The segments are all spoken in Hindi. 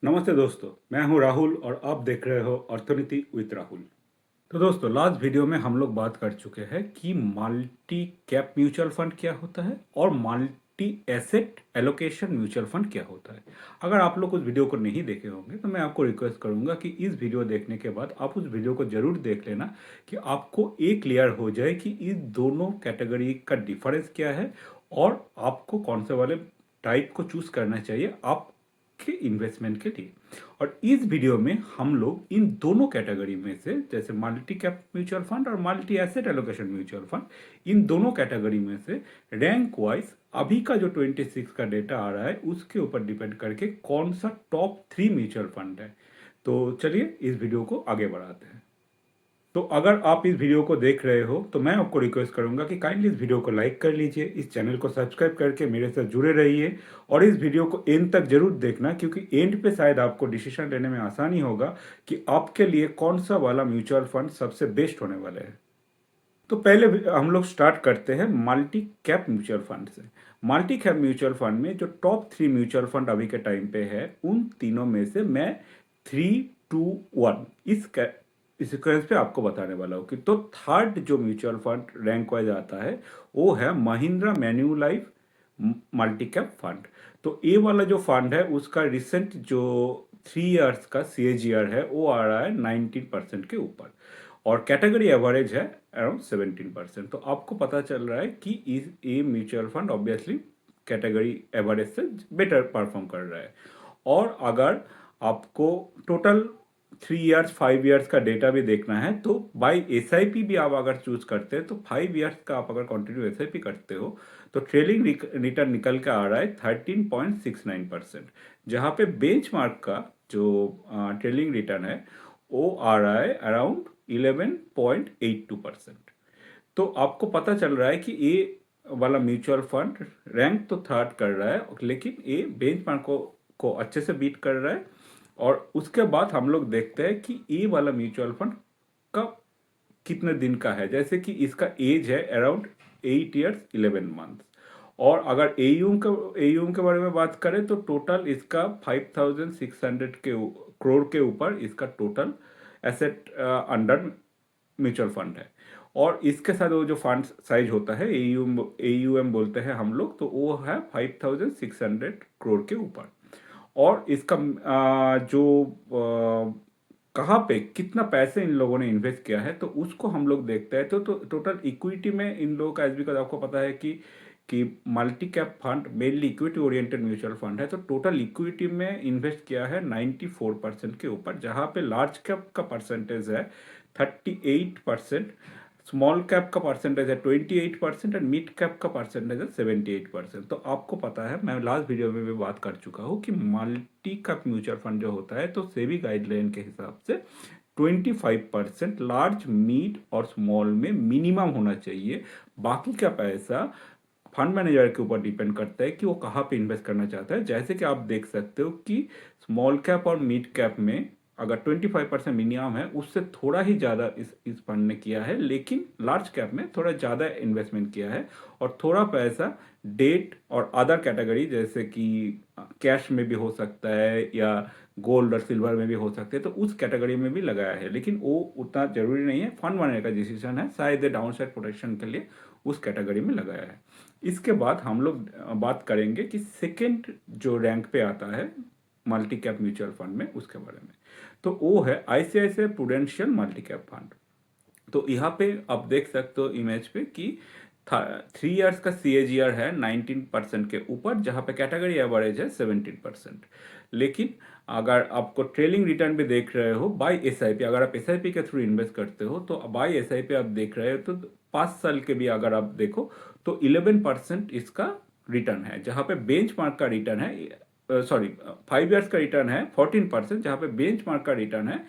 नमस्ते दोस्तों, मैं हूं राहुल और आप देख रहे हो अर्थनीति विद राहुल। तो दोस्तों, लास्ट वीडियो में हम लोग बात कर चुके हैं कि मल्टी कैप म्यूचुअल फंड क्या होता है और multi asset allocation mutual fund क्या होता है। अगर आप लोग उस वीडियो को नहीं देखे होंगे तो मैं आपको रिक्वेस्ट करूंगा कि इस वीडियो देखने के बाद आप उस वीडियो को जरूर देख लेना, कि आपको एक क्लियर हो जाए कि इस दोनों कैटेगरी का डिफरेंस क्या है और आपको कौन से वाले टाइप को चूज करना चाहिए आप के इन्वेस्टमेंट के लिए। और इस वीडियो में हम लोग इन दोनों कैटेगरी में से, जैसे मल्टी कैप म्यूचुअल फंड और multi asset allocation mutual fund, इन दोनों कैटेगरी में से रैंक वाइज अभी का जो 26 का डेटा आ रहा है उसके ऊपर डिपेंड करके कौन सा टॉप 3 म्यूचुअल फंड है। तो चलिए इस वीडियो को आगे बढ़ाते हैं। तो अगर आप इस वीडियो को देख रहे हो तो मैं आपको रिक्वेस्ट करूंगा कि काइंडली इस वीडियो को लाइक कर लीजिए, इस चैनल को सब्सक्राइब करके मेरे साथ जुड़े रहिए और इस वीडियो को एंड तक जरूर देखना, क्योंकि एंड पे शायद आपको डिसीजन लेने में आसानी होगा कि आपके लिए कौन सा वाला म्यूचुअल फंड सबसे बेस्ट होने वाला है। तो पहले हम लोग स्टार्ट करते हैं मल्टी कैप म्यूचुअल फंड से। मल्टी कैप म्यूचुअल फंड में जो टॉप 3 म्यूचुअल फंड अभी के टाइम पे है, उन तीनों में से मैं 3, 2, 1 इस सीक्वेंस पे आपको बताने वाला हूँ। कि तो थर्ड जो म्यूचुअल फंड रैंक वाइज आता है वो है महिंद्रा मैन्युलाइफ मल्टी कैप फंड। तो ये वाला जो फंड है उसका रिसेंट जो 3 इयर्स का CAGR है वो आ रहा है 19% के ऊपर, और कैटेगरी एवरेज है अराउंड 17%। तो आपको पता चल रहा है कि इस ये mutual fund obviously category average से बेटर परफॉर्म कर रहा है। और अगर आपको टोटल 3 इयर्स 5 इयर्स का डेटा भी देखना है तो बाई SIP भी आप अगर चूज करते हैं तो 5 इयर्स का आप अगर कंटिन्यू SIP करते हो तो ट्रेलिंग रिटर्न निकल के आ रहा है 13.69%, जहाँ पे बेंचमार्क का जो ट्रेलिंग रिटर्न है वो आ रहा है अराउंड 11.82%। तो आपको पता चल रहा है कि ये वाला म्यूचुअल फंड रैंक तो थर्ड कर रहा है, लेकिन ये बेंचमार्क को अच्छे से बीट कर रहा है। और उसके बाद हम लोग देखते हैं कि ये वाला म्यूचुअल फंड का कितने दिन का है। जैसे कि इसका एज है अराउंड 8 इयर्स 11 मंथ। और अगर एयूम के बारे में बात करें तो टोटल इसका 5,600 करोड़ के ऊपर इसका total asset under mutual fund है। और इसके साथ वो जो फंड साइज होता है AUM बोलते हैं हम लोग, तो वो है 5,600 करोड़ के ऊपर। और इसका जो कहाँ पे कितना पैसे इन लोगों ने इन्वेस्ट किया है तो उसको हम लोग देखते हैं। तो टोटल इक्विटी में इन लोगों का SB का आपको पता है कि multi cap fund mainly equity oriented mutual fund है, तो टोटल इक्विटी में इन्वेस्ट किया है 94% के ऊपर, जहाँ पे लार्ज कैप का परसेंटेज है 38%, स्मॉल कैप का परसेंटेज है 28% और मिड कैप का परसेंटेज है 78%। तो आपको पता है, मैं लास्ट वीडियो में भी बात कर चुका हूँ कि मल्टी कैप म्यूचुअल फंड जो होता है तो सेबी गाइडलाइन के हिसाब से 25% लार्ज मिड और स्मॉल में मिनिमम होना चाहिए। बाकी का पैसा फंड मैनेजर के ऊपर डिपेंड करता है कि वो कहाँ पे इन्वेस्ट करना चाहता है। जैसे कि आप देख सकते हो कि स्मॉल कैप और मिड कैप में अगर 25% मिनिमम है, उससे थोड़ा ही ज़्यादा इस फंड ने किया है, लेकिन लार्ज कैप में थोड़ा ज़्यादा इन्वेस्टमेंट किया है और थोड़ा पैसा डेट और अदर कैटेगरी जैसे कि कैश में भी हो सकता है या गोल्ड और सिल्वर में भी हो सकते हैं, तो उस कैटेगरी में भी लगाया है। लेकिन वो उतना जरूरी नहीं है, फंड मैनेजर का डिसीजन है, शायद डाउन साइड प्रोटेक्शन के लिए उस कैटेगरी में लगाया है। इसके बाद हम लोग बात करेंगे कि सेकेंड जो रैंक पे आता है मल्टी कैप म्यूचुअल फंड में उसके बारे में। तो वो है ICICI prudential multi cap fund. तो यहाँ पे आप देख सकते हो इमेज पे कि 3 इयर्स का CAGR है 19% के ऊपर, जहाँ पे कैटेगरी एवरेज है 17%। लेकिन अगर आपको ट्रेलिंग रिटर्न भी देख रहे हो बाय SIP, अगर आप SIP के थ्रू इन्वेस्ट करते हो तो बाय SIP आप देख रहे हो तो 5 साल के भी अगर आप देखो तो 11% इसका रिटर्न है, जहाँ पे बेंच मार्क का रिटर्न है, सॉरी 5 इयर्स का रिटर्न है 14%, जहाँ पे बेंच मार्क का रिटर्न है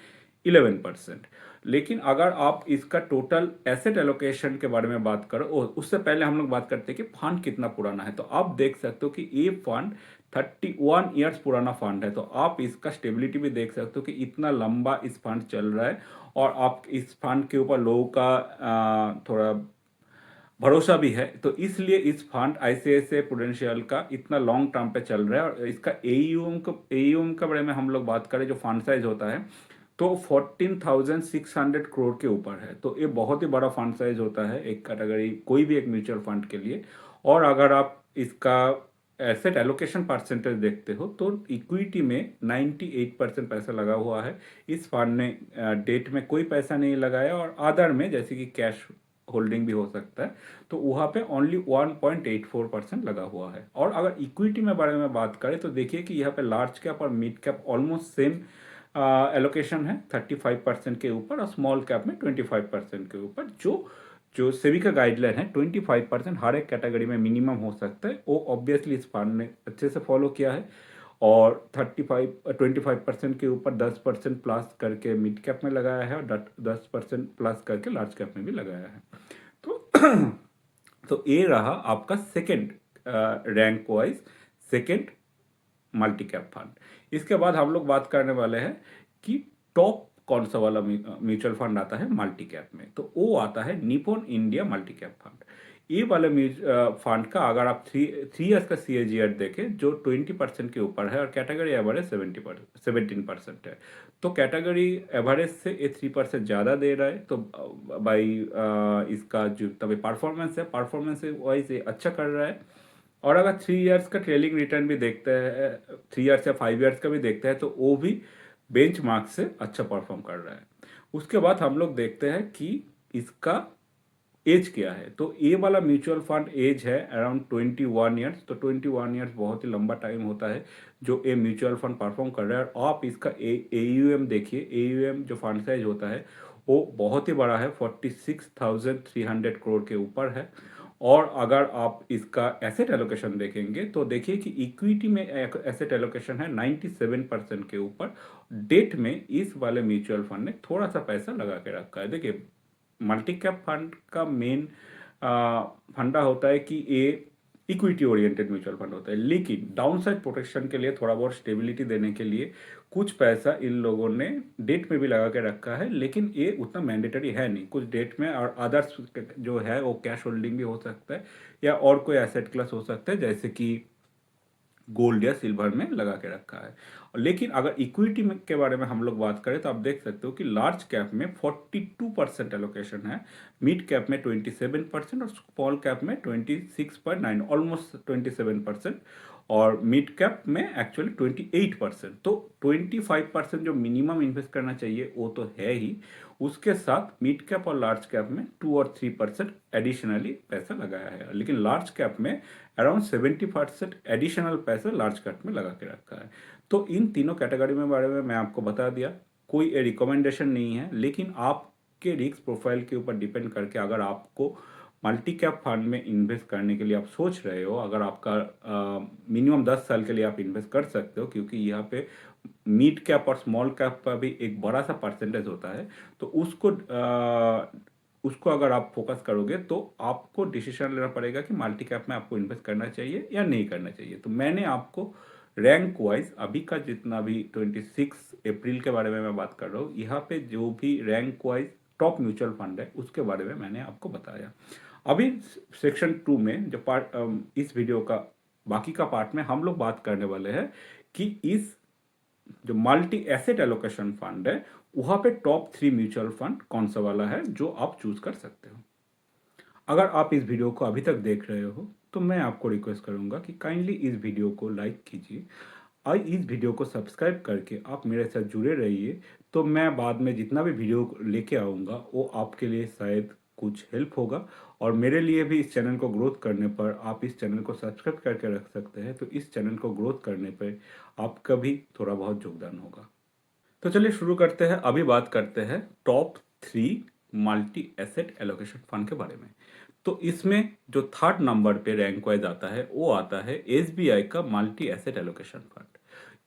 11%। लेकिन अगर आप इसका टोटल एसेट एलोकेशन के बारे में बात करो, उससे पहले हम लोग बात करते हैं कि फंड कितना पुराना है। तो आप देख सकते हो कि ये फंड 31 इयर्स पुराना फंड है। तो आप इसका स्टेबिलिटी भी देख सकते हो कि इतना लंबा इस फंड चल रहा है। और आप इस फंड के ऊपर लोगों का थोड़ा भरोसा भी है, तो इसलिए इस फंड आईसीआईसीआई प्रूडेंशियल का इतना लॉन्ग टर्म पे चल रहा है। और इसका एयूएम के बारे में हम लोग बात करें, जो फंड साइज होता है तो 14,600 करोड़ के ऊपर है। तो ये बहुत ही बड़ा फंड साइज होता है एक कैटेगरी, कोई भी एक म्यूचुअल फंड के लिए। और अगर आप इसका एसेट एलोकेशन परसेंटेज देखते हो तो इक्विटी में 98% पैसा लगा हुआ है। इस फंड ने डेट में कोई पैसा नहीं लगाया, और अदर में जैसे कि कैश होल्डिंग भी हो सकता है, तो वहाँ पे ओनली 1.84% लगा हुआ है। और अगर इक्विटी में बारे में बात करें तो देखिए कि यहाँ पे लार्ज कैप और mid cap almost same allocation है 35% के ऊपर, और स्मॉल कैप में 25% के ऊपर। जो जो सेबी का गाइडलाइन है 25% हर एक कैटेगरी में मिनिमम हो सकता है, वो ऑब्वियसली इस फंड ने अच्छे से फॉलो किया है। और 25% के ऊपर 10% प्लस करके मिड कैप में लगाया है, और 10% प्लस करके लार्ज कैप में भी लगाया है। तो तो ये रहा आपका second rank wise second multi cap fund. इसके बाद हम लोग बात करने वाले हैं कि टॉप कौन सा वाला म्यूचुअल फंड आता है मल्टी कैप में। तो वो आता है Nippon India multi cap fund. ये वाले फंड का अगर आप थ्री ईयर्स का CAGR देखें जो 20% के ऊपर है, और कैटेगरी एवरेज 17% है। तो कैटेगरी एवरेज से ये 3% ज़्यादा दे रहा है। तो भाई इसका जो तभी परफॉर्मेंस वाइज ये अच्छा कर रहा है। और अगर 3 इयर्स का ट्रेलिंग रिटर्न भी देखते हैं, 3 इयर्स या 5 इयर्स का भी देखते हैं, तो वो भी बेंचमार्क से अच्छा परफॉर्म कर रहा है। उसके बाद हम लोग देखते हैं कि इसका एज क्या है। तो ये वाला म्यूचुअल फंड एज है अराउंड 21 इयर्स। तो 21 इयर्स बहुत ही लंबा टाइम होता है जो ये म्यूचुअल फंड परफॉर्म कर रहा है। और आप इसका AUM देखिए, AUM जो फंड साइज होता है वो बहुत ही बड़ा है, 46,300 करोड़ के ऊपर है। और अगर आप इसका एसेट एलोकेशन देखेंगे तो देखिए कि इक्विटी में एसेट एलोकेशन है 97% के ऊपर। डेट में इस वाले म्यूचुअल फंड ने थोड़ा सा पैसा लगा के रखा है। देखिए मल्टी कैप फंड का मेन फंडा होता है कि ये इक्विटी ओरिएंटेड म्यूचुअल फंड होता है, लेकिन डाउनसाइड प्रोटेक्शन के लिए, थोड़ा बहुत स्टेबिलिटी देने के लिए कुछ पैसा इन लोगों ने डेट में भी लगा के रखा है। लेकिन ये उतना मैंडेटरी है नहीं, कुछ डेट में, और अदर्स जो है वो कैश होल्डिंग भी हो सकता है, या और कोई एसेट क्लास हो सकता है जैसे कि गोल्ड या सिल्वर में लगा के रखा है। लेकिन अगर इक्विटी के बारे में हम लोग बात करें तो आप देख सकते हो कि लार्ज कैप में 42% एलोकेशन है, मिड कैप में 27%, और स्मॉल कैप में 26.9, ऑलमोस्ट 27%, और मिड कैप में एक्चुअली 28%। तो 25% जो मिनिमम इन्वेस्ट करना चाहिए वो तो है ही, उसके साथ मिड कैप और लार्ज कैप में 2 और 3% एडिशनली पैसा लगाया है। लेकिन लार्ज कैप में अराउंड 70% एडिशनल पैसा लार्ज कैप में लगा के रखा है। तो इन तीनों कैटेगरी में बारे में मैं आपको बता दिया, कोई रिकमेंडेशन नहीं है, लेकिन आपके रिस्क प्रोफाइल के ऊपर डिपेंड करके अगर आपको मल्टी कैप फंड में इन्वेस्ट करने के लिए आप सोच रहे हो, अगर आपका मिनिमम 10 साल के लिए आप इन्वेस्ट कर सकते हो, क्योंकि यहाँ पे मिड कैप और स्मॉल कैप का भी एक बड़ा सा परसेंटेज होता है। तो उसको अगर आप फोकस करोगे तो आपको डिसीजन लेना पड़ेगा कि मल्टी कैप में आपको इन्वेस्ट करना चाहिए या नहीं करना चाहिए। तो मैंने आपको रैंक वाइज अभी का जितना भी 26 अप्रैल के बारे में मैं बात कर रहा हूँ, यहाँ पे जो भी rank wise top mutual fund है उसके बारे में मैंने आपको बताया। अभी सेक्शन 2 में जो पार्ट इस वीडियो का बाकी का पार्ट में हम लोग बात करने वाले हैं कि इस जो मल्टी एसेट एलोकेशन फंड है वहां पे टॉप 3 म्यूचुअल फंड कौन सा वाला है जो आप चूज कर सकते हो। अगर आप इस वीडियो को अभी तक देख रहे हो तो मैं आपको रिक्वेस्ट करूंगा कि काइंडली इस वीडियो को लाइक कीजिए, और इस वीडियो को सब्सक्राइब करके आप मेरे साथ जुड़े रहिए। तो मैं बाद में जितना भी वीडियो लेके आऊँगा वो आपके लिए शायद कुछ हेल्प होगा, और मेरे लिए भी इस चैनल को ग्रोथ करने पर आप इस चैनल को सब्सक्राइब करके रख सकते हैं। तो इस चैनल को ग्रोथ करने पर आपका भी थोड़ा बहुत योगदान होगा। तो चलिए शुरू करते हैं। अभी बात करते हैं top 3 multi asset allocation fund के बारे में। तो इसमें जो थर्ड नंबर पे रैंक वाइज आता है वो आता है SBI का मल्टी एसेट एलोकेशन फंड।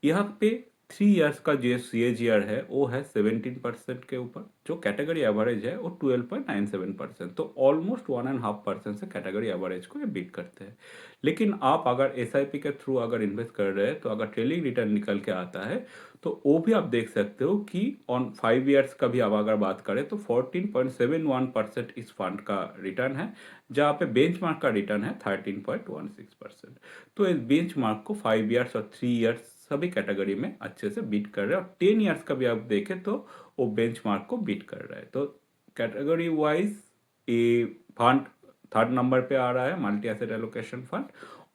यहाँ पे 3 इयर्स का जो CAGR है वो है 17% के ऊपर, जो कैटेगरी एवरेज है वो 12.97%, तो ऑलमोस्ट 1.5% से कैटेगरी एवरेज को ये बीट करते हैं। लेकिन आप अगर SIP के थ्रू अगर इन्वेस्ट कर रहे हैं तो अगर ट्रेलिंग रिटर्न निकल के आता है तो वो भी आप देख सकते हो कि ऑन 5 इयर्स का भी आप अगर बात करें तो 14.71% इस फंड का रिटर्न है, जहाँ पे बेंचमार्क का रिटर्न है 13.16%। तो इस बेंचमार्क को 5 इयर्स और 3 इयर्स सभी कैटेगरी में अच्छे से बीट कर रहे हैं, और 10 इयर्स का भी आप देखें तो वो बेंचमार्क को बीट कर रहा है। तो कैटेगरी वाइज ये फंड थर्ड नंबर पे आ रहा है, मल्टी एसेट एलोकेशन फंड।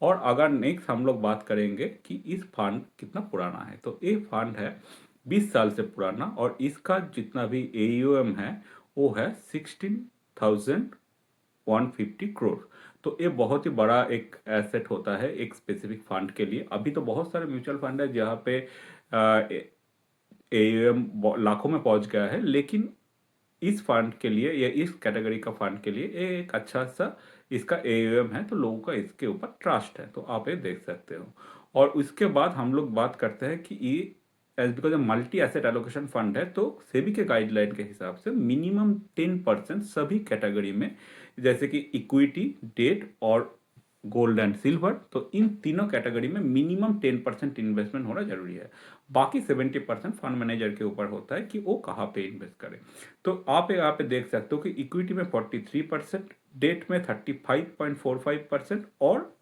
और अगर नेक्स्ट हम लोग बात करेंगे कि इस फंड कितना पुराना है, तो ये फंड है 20 साल से पुराना, और इसका जितना भी AUM है वो है 16,150 करोड़। तो ये बहुत ही बड़ा एक एसेट होता है एक स्पेसिफिक फंड के लिए। अभी तो बहुत सारे म्यूचुअल फंड है जहाँ पे AUM लाखों में पहुंच गया है, लेकिन इस फंड के लिए या इस कैटेगरी का फंड के लिए ये एक अच्छा सा इसका AUM है, तो लोगों का इसके ऊपर ट्रस्ट है, तो आप ये देख सकते हो। और उसके बाद हम लोग बात करते हैं कि ये as because multi asset allocation fund है, तो सेबी के गाइडलाइन के हिसाब से मिनिमम 10% सभी कैटेगरी में, जैसे कि इक्विटी, डेट और गोल्ड एंड सिल्वर, तो इन तीनों कैटेगरी में मिनिमम 10% इन्वेस्टमेंट होना जरूरी है। बाकी 70% फंड मैनेजर के ऊपर होता है कि वो कहाँ पे इन्वेस्ट करें। तो आप यहाँ पे देख सकते हो कि इक्विटी में 43%, डेट में 35.45% और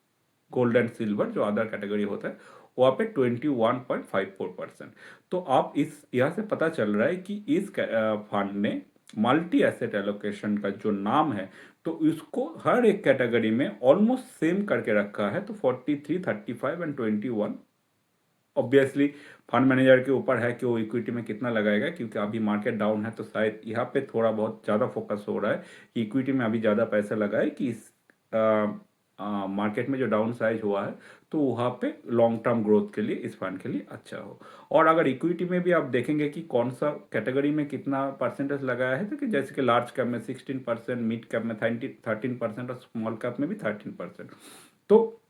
गोल्ड एंड सिल्वर जो अदर कैटेगरी होता है वहाँ पे 21.54%। तो आप इस यहाँ से पता चल रहा है कि इस फंड ने मल्टी एसेट एलोकेशन का जो नाम है, तो इसको हर एक कैटेगरी में ऑलमोस्ट सेम करके रखा है। तो 43, 35 एंड 21 ऑब्वियसली फंड मैनेजर के ऊपर है कि वो इक्विटी में कितना लगाएगा, क्योंकि अभी मार्केट डाउन है, तो शायद यहाँ पे थोड़ा बहुत ज़्यादा फोकस हो रहा है कि इक्विटी में अभी ज़्यादा पैसा लगाए कि इस मार्केट में जो डाउन साइज हुआ है तो वहाँ पे लॉन्ग टर्म ग्रोथ के लिए इस फंड के लिए अच्छा हो। और अगर इक्विटी में भी आप देखेंगे कि कौन सा कैटेगरी में कितना परसेंटेज लगाया है, तो कि जैसे कि लार्ज कैप में 16%, मिड कैप में 13% और स्मॉल कैप में भी 13%। तो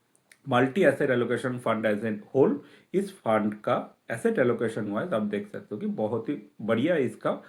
multi asset allocation fund as an whole, इस फंड का एसेट एलोकेशन वाइज आप देख सकते हो कि बहुत ही बढ़िया इसका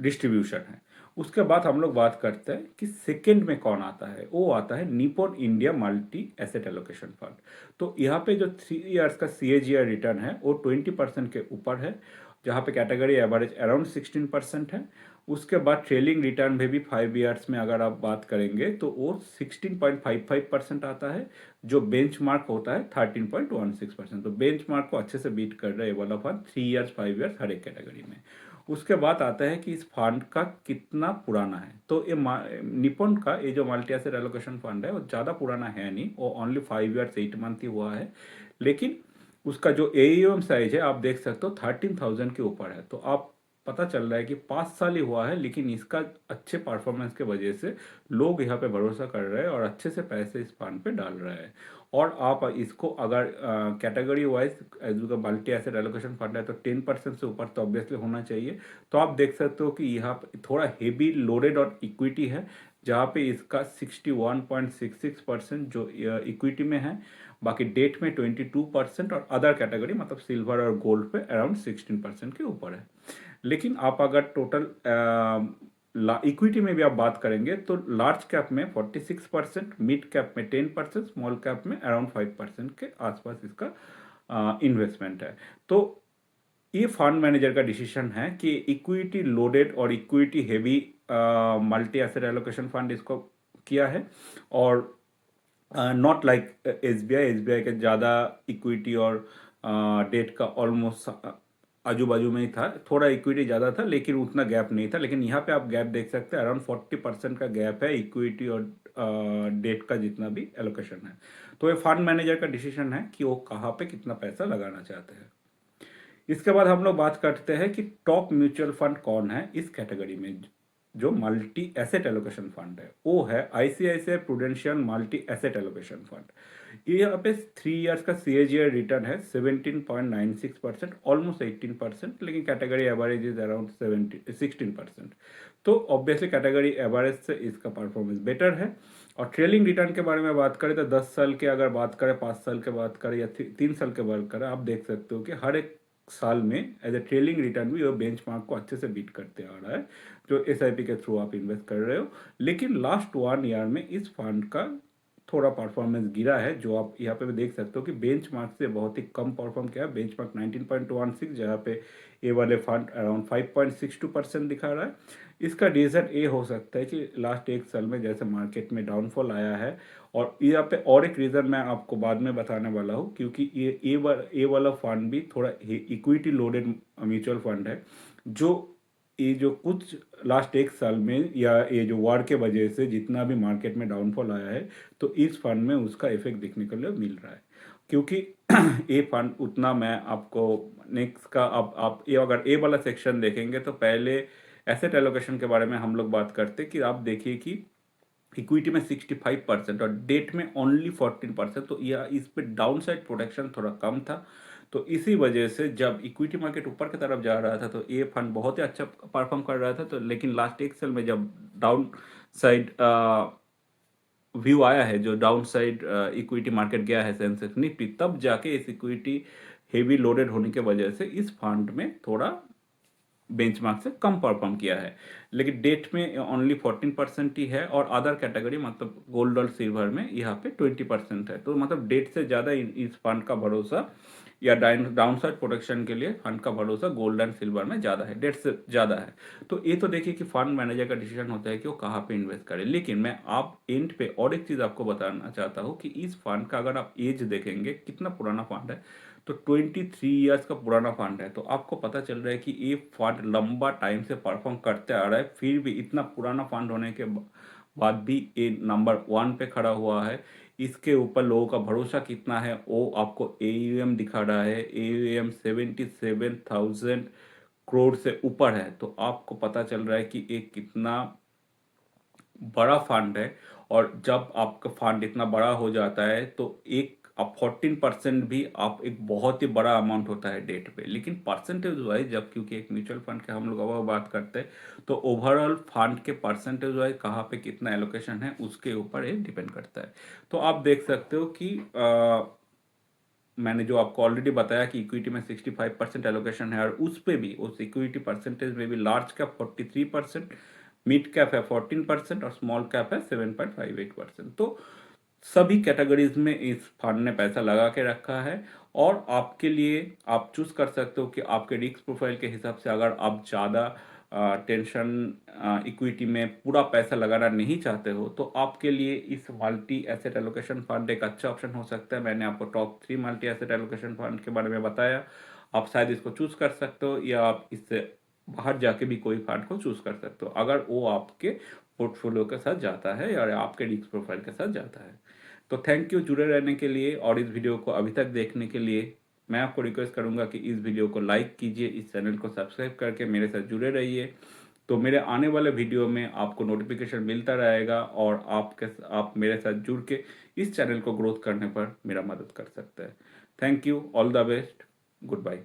डिस्ट्रीब्यूशन है। उसके बाद हम लोग बात करते हैं कि सेकंड में कौन आता है, वो आता है Nippon India multi asset allocation fund. तो यहाँ पे जो 3 इयर्स का CAGR रिटर्न है वो 20% के ऊपर है, जहाँ पे कैटेगरी एवरेज अराउंड 16% है। उसके बाद ट्रेलिंग रिटर्न में भी 5 इयर्स में अगर आप बात करेंगे तो वो 16.55% आता है, जो बेंचमार्क होता है 13.16%। तो बेंचमार्क को अच्छे से बीट कर रहा है ये वाला फंड 3 इयर्स 5 इयर्स हर एक कैटेगरी में। उसके बाद आता है कि इस फंड का कितना पुराना है, तो ये निपॉन का ये जो मल्टी एसेट एलोकेशन फंड है वो ज़्यादा पुराना है नहीं, वो ओनली 5 इयर्स 8 मंथ ही हुआ है। लेकिन उसका जो AUM साइज है आप देख सकते हो 13,000 के ऊपर है। तो आप पता चल रहा है कि 5 साल ही हुआ है, लेकिन इसका अच्छे परफॉर्मेंस के वजह से लोग यहाँ पे भरोसा कर रहे हैं और अच्छे से पैसे इस फंड पे डाल रहे हैं। और आप इसको अगर category wise multi asset allocation fund है तो 10% से ऊपर तो ऑब्वियसली होना चाहिए। तो आप देख सकते हो कि यहाँ पे थोड़ा हेवी लोडेड और इक्विटी है, जहाँ पे इसका 61.66% जो इक्विटी में है, बाकी डेट में 22% और अदर कैटेगरी मतलब सिल्वर और गोल्ड पे अराउंड 16% के ऊपर है। लेकिन आप अगर टोटल इक्विटी में भी आप बात करेंगे तो लार्ज कैप में 46%, मिड कैप में 10%, स्मॉल कैप में अराउंड 5% के आसपास इसका इन्वेस्टमेंट है। तो ये फंड मैनेजर का डिसीजन है कि इक्विटी लोडेड और equity heavy multi asset allocation fund इसको किया है, और नॉट लाइक SBI के ज़्यादा इक्विटी और डेट का ऑलमोस्ट आजू बाजू में ही था, थोड़ा इक्विटी ज़्यादा था लेकिन उतना गैप नहीं था। लेकिन यहाँ पे आप गैप देख सकते हैं, अराउंड 40% का गैप है इक्विटी और डेट का जितना भी एलोकेशन है। तो ये फंड मैनेजर का डिसीजन है कि वो कहाँ पे कितना पैसा लगाना चाहते हैं। इसके बाद हम लोग बात करते हैं कि टॉप म्यूचुअल फंड कौन है इस कैटेगरी में, जो मल्टी एसेट एलोकेशन फंड है वो है ICICI prudential multi asset allocation fund. ये यहाँ पे 3 इयर्स का CAGR रिटर्न है 17.96%, ऑलमोस्ट 18%, लेकिन कैटेगरी एवरेज इज अराउंड 16%। तो ऑब्वियसली कैटेगरी एवरेज से इसका परफॉर्मेंस बेटर है। और ट्रेलिंग रिटर्न के बारे में बात करें तो 10 साल के अगर बात करें, 5 साल के बात करें या 3 साल के बात करें, आप देख सकते हो कि हर एक साल में एज ए ट्रेलिंग रिटर्न भी वो बेंचमार्क को अच्छे से बीट करते आ रहा है, जो एसआईपी के थ्रू आप इन्वेस्ट कर रहे हो। लेकिन लास्ट 1 ईयर में इस फंड का थोड़ा परफॉर्मेंस गिरा है, जो आप यहाँ पे भी देख सकते हो कि बेंचमार्क से बहुत ही कम परफॉर्म किया है। बेंचमार्क 19.16, जहाँ पे ए वाले फंड अराउंड 5.62% दिखा रहा है। इसका रीज़न ये हो सकता है कि लास्ट 1 साल में जैसे मार्केट में डाउनफॉल आया है, और यहाँ पे और एक रीज़न मैं आपको बाद में बताने वाला हूँ, क्योंकि ये वाला फंड भी थोड़ा इक्विटी लोडेड म्यूचुअल फंड है, जो ये जो कुछ लास्ट 1 साल में या ये जो वार के वजह से जितना भी मार्केट में डाउनफॉल आया है, तो इस फंड में उसका इफेक्ट देखने के लिए मिल रहा है। क्योंकि ये फंड उतना, मैं आपको नेक्स्ट का, आप ये अगर ए वाला सेक्शन देखेंगे तो पहले एसेट एलोकेशन के बारे में हम लोग बात करते कि आप देखिए कि इक्विटी में 65% और डेट में ओनली 14%, तो यह इस पे डाउन साइड प्रोटेक्शन थोड़ा कम था। तो इसी वजह से जब इक्विटी मार्केट ऊपर की तरफ जा रहा था तो ये फंड बहुत ही अच्छा परफॉर्म कर रहा था। तो लेकिन लास्ट 1 साल में जब डाउन साइड व्यू आया है, जो डाउन साइड इक्विटी मार्केट गया है सेंसेक्स निफ्टी, तब जाके इस इक्विटी हेवी लोडेड होने के वजह से इस फंड में थोड़ा बेंचमार्क से कम परफॉर्म किया है। लेकिन डेट में ओनली 14% ही है, और अदर कैटेगरी मतलब गोल्ड और सिल्वर में यहाँ पे 20% है। तो मतलब डेट से ज़्यादा इस फंड का भरोसा या डाउन साइड प्रोटेक्शन के लिए फंड का भरोसा गोल्ड एंड सिल्वर में ज़्यादा है, डेट से ज़्यादा है। तो ये तो देखिए कि फंड मैनेजर का डिसीजन होता है कि वो कहाँ पे इन्वेस्ट करे। लेकिन मैं आप एंड पे और एक चीज़ आपको बताना चाहता हूँ कि इस फंड का अगर आप एज देखेंगे, कितना पुराना फंड है, तो 23 ईयर्स का पुराना फंड है। तो आपको पता चल रहा है कि ये फंड लंबा टाइम से परफॉर्म करते आ रहा है, फिर भी इतना पुराना फंड होने के बाद भी ये नंबर 1 पे खड़ा हुआ है। इसके ऊपर लोगों का भरोसा कितना है वो आपको एयूएम दिखा रहा है। एयूएम 77,000 करोड़ से ऊपर है। तो आपको पता चल रहा है कि ये कितना बड़ा फंड है। और जब आपका फंड इतना बड़ा हो जाता है तो एक अब 14% भी आप एक बहुत ही बड़ा अमाउंट होता है डेट पे। लेकिन परसेंटेज वाइज जब, क्योंकि एक म्यूचुअल फंड के हम लोग अब बात करते हैं, तो ओवरऑल फंड के परसेंटेज वाइज कहाँ पे कितना एलोकेशन है उसके ऊपर ये डिपेंड करता है। तो आप देख सकते हो कि मैंने जो आपको ऑलरेडी बताया कि इक्विटी में 65% एलोकेशन है, और उस पे भी, उस इक्विटी परसेंटेज में भी लार्ज कैप 43%, मिड कैप है 14% और स्मॉल कैप है 7.58%। तो सभी कैटेगरीज में इस फंड ने पैसा लगा के रखा है। और आपके लिए आप चूज कर सकते हो कि आपके रिस्क प्रोफाइल के हिसाब से अगर आप ज़्यादा टेंशन इक्विटी में पूरा पैसा लगाना नहीं चाहते हो, तो आपके लिए इस मल्टी एसेट एलोकेशन फंड एक अच्छा ऑप्शन हो सकता है। मैंने आपको top 3 multi asset allocation fund के बारे में बताया। आप शायद इसको चूज कर सकते हो, या आप इससे बाहर जाके भी कोई फंड को चूज कर सकते हो अगर वो आपके पोर्टफोलियो के साथ जाता है या आपके रिस्क प्रोफाइल के साथ जाता है। तो थैंक यू जुड़े रहने के लिए, और इस वीडियो को अभी तक देखने के लिए। मैं आपको रिक्वेस्ट करूंगा कि इस वीडियो को लाइक कीजिए, इस चैनल को सब्सक्राइब करके मेरे साथ जुड़े रहिए। तो मेरे आने वाले वीडियो में आपको नोटिफिकेशन मिलता रहेगा, और आप मेरे साथ जुड़ के इस चैनल को ग्रोथ करने पर मेरा मदद कर सकते हैं। Thank you, all the best, good bye.